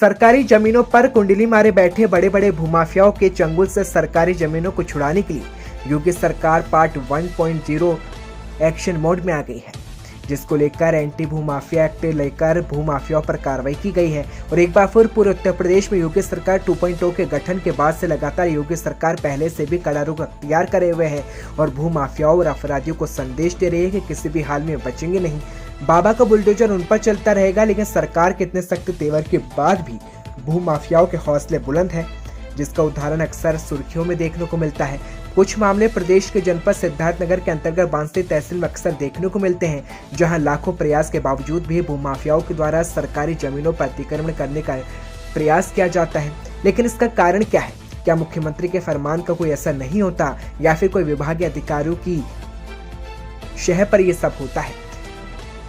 सरकारी जमीनों पर कुंडली मारे बैठे बड़े बड़े भूमाफियाओं के चंगुल से सरकारी जमीनों को छुड़ाने के लिए योगी सरकार पार्ट 1.0 एक्शन मोड में आ गई है, जिसको लेकर एंटी भूमाफिया एक्ट लेकर भूमाफियाओं पर कार्रवाई की गई है। और एक बार फिर पूरे उत्तर प्रदेश में योगी सरकार 2.0 के गठन के बाद से लगातार योगी सरकार पहले से भी कड़ा रुख अख्तियार करे हुए है और भूमाफियाओं और अपराधियों को संदेश दे रही है कि किसी भी हाल में बचेंगे नहीं। बाबा का बुलडोजर उन पर चलता रहेगा, लेकिन सरकार के इतने सख्त तेवर के बाद भी भूमाफियाओं के हौसले बुलंद है, जिसका उदाहरण अक्सर सुर्खियों में देखने को मिलता है। कुछ मामले प्रदेश के जनपद सिद्धार्थनगर के अंतर्गत बांसडी तहसील में अक्सर देखने को मिलते हैं, जहां लाखों प्रयास के बावजूद भी भूमाफियाओं के द्वारा सरकारी जमीनों पर अतिक्रमण करने का प्रयास किया जाता है। लेकिन इसका कारण क्या है? क्या मुख्यमंत्री के फरमान का कोई असर नहीं होता या फिर कोई विभागीय अधिकारियों की शह पर यह सब होता है,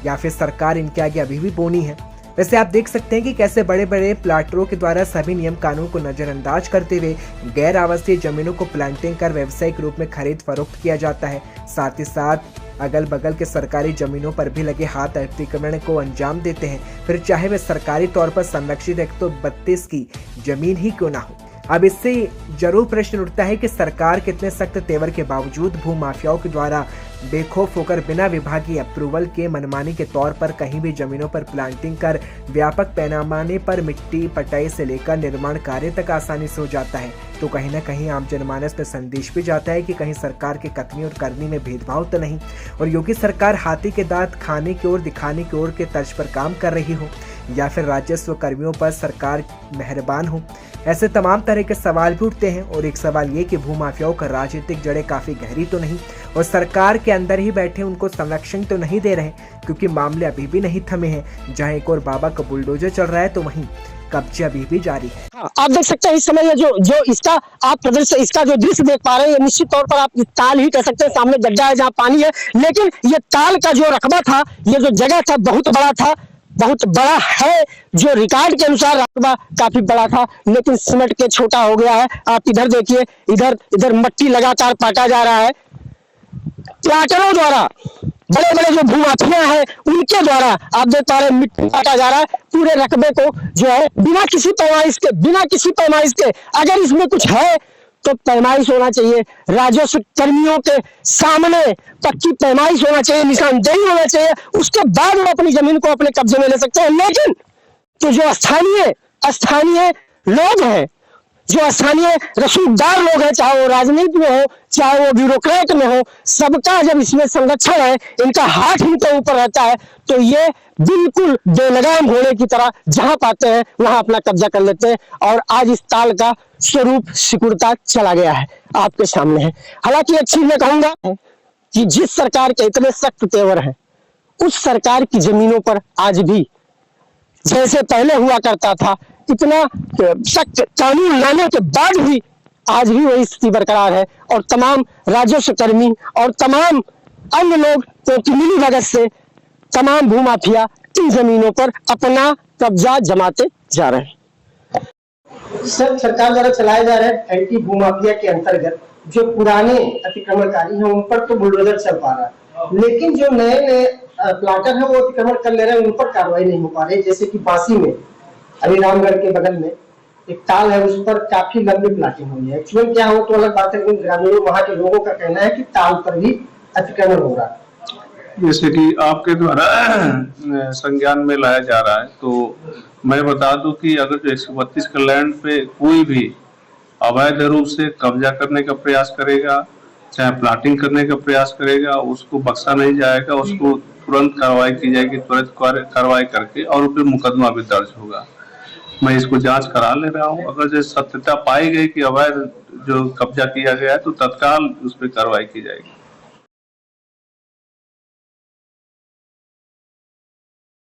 या फिर सरकार इनके आगे अभी भी बोनी है? वैसे आप देख सकते हैं कि कैसे बड़े बड़े प्लाटरों के द्वारा सभी नियम कानून को नजरअंदाज करते हुए गैर आवासीय जमीनों को प्लांटिंग कर व्यावसायिक रूप में खरीद फरोख्त किया जाता है। साथ ही साथ अगल बगल के सरकारी जमीनों पर भी लगे हाथ अतिक्रमण को अंजाम देते हैं, फिर चाहे वे सरकारी तौर पर संरक्षित 132 की जमीन ही क्यों ना हो। अब इससे जरूर प्रश्न उठता है कि सरकार कितने सख्त तेवर के बावजूद भूमाफियाओं के द्वारा बेखौफ होकर बिना विभागीय अप्रूवल के मनमानी के तौर पर कहीं भी जमीनों पर प्लांटिंग कर व्यापक पैमाने पर मिट्टी पटाई से लेकर निर्माण कार्य तक आसानी से हो जाता है, तो कहीं ना कहीं आम जनमानस में संदेश भी जाता है कि कहीं सरकार के कथनी और करनी में भेदभाव तो नहीं और योगी सरकार हाथी के दांत खाने की ओर दिखाने की ओर के तर्ज पर काम कर रही हो, या फिर राजस्व कर्मियों पर सरकार मेहरबान हो। ऐसे तमाम तरह के सवाल भी उठते हैं। और एक सवाल ये कि भूमाफियाओं का राजनीतिक जड़ें काफी गहरी तो नहीं और सरकार के अंदर ही बैठे उनको संरक्षण तो नहीं दे रहे, क्योंकि मामले अभी भी नहीं थमे हैं। जहां एक और बाबा का बुलडोजर चल रहा है तो वहीं कब्जा अभी भी जारी है। आप देख सकते हैं इस समय ये जो इसका आप प्रदर्शन इसका जो दृश्य देख पा रहे हैं, निश्चित तौर पर आप ताल ही कह सकते हैं। सामने गड्ढा है जहाँ पानी है, लेकिन ये ताल का जो रकबा था, ये जो जगह था बहुत बड़ा था, बहुत बड़ा है। जो रिकॉर्ड के अनुसार रकबा काफी बड़ा था, लेकिन सिमट के छोटा हो गया है। आप इधर देखिए, इधर मट्टी लगातार पाटा जा रहा है प्लाटरों द्वारा। बड़े बड़े जो भूमाफिया हैं उनके द्वारा आप देख पा रहे हैं मिट्टी काटा जा रहा है पूरे रकबे को, जो है बिना किसी पैमाइश के। अगर इसमें कुछ है तो पैमाइश होना चाहिए, राजस्व कर्मियों के सामने पक्की पैमाइश होना चाहिए, निशानदेही होना चाहिए, उसके बाद वो अपनी जमीन को अपने कब्जे में ले सकते हैं। लेकिन तो जो स्थानीय लोग हैं, जो स्थानीय रसूखदार लोग हैं, चाहे वो राजनीति में हो चाहे वो ब्यूरोक्रेट में हो, सबका जब इसमें संरक्षण है, इनका हाथ इनके ऊपर रहता है, तो ये बिल्कुल बेलगाम घोड़े की तरह जहां पाते हैं वहां अपना कब्जा कर लेते हैं। और आज इस ताल का स्वरूप सिकुड़ता चला गया है, आपके सामने है। हालांकि एक चीज मैं कहूंगा कि जिस सरकार के इतने सख्त तेवर हैं, उस सरकार की जमीनों पर आज भी जैसे पहले हुआ करता था, इतना सख्त कानून लाने के बाद भी आज भी वही स्थिति बरकरार है। और तमाम राजस्व कर्मी और तमाम अन्य लोग तो मिली भगत से तमाम भूमाफिया इन जमीनों पर अपना कब्जा जमाते जा रहे हैं। सर, सरकार द्वारा चलाए जा रहे एंटी भूमाफिया के अंतर्गत जो पुराने अतिक्रमणकारी हैं उन पर तो बुलडोजर चल पा रहा है, लेकिन जो नए प्लाटर है वो अतिक्रमण कर ले रहे हैं, उन पर कार्रवाई नहीं हो पा रही। जैसे कि बासी में अलीरामगढ़ के बगल में एक ताल है, उस पर काफी लंबी प्लाटिंग हुई है। एक्चुअली क्या हो तो अलग बात है, लेकिन ग्रामीणों वहां के लोगों का कहना है कि ताल पर भी अतिक्रमण हो रहा है। जैसे कि आपके द्वारा संज्ञान में लाया जा रहा है, तो मैं बता दूं कि अगर जो 132 का लैंड पे कोई भी अवैध रूप से कब्जा करने का प्रयास करेगा, चाहे प्लाटिंग करने का प्रयास करेगा, उसको बख्शा नहीं जाएगा। उसको तुरंत कार्रवाई की जाएगी, त्वरित कार्रवाई करके, और उस पर मुकदमा भी दर्ज होगा। मैं इसको जांच करा ले रहा हूँ। अगर जैसे सत्यता पाई गई कि अवैध जो कब्जा किया गया है, तो तत्काल उस पर कार्रवाई की जाएगी।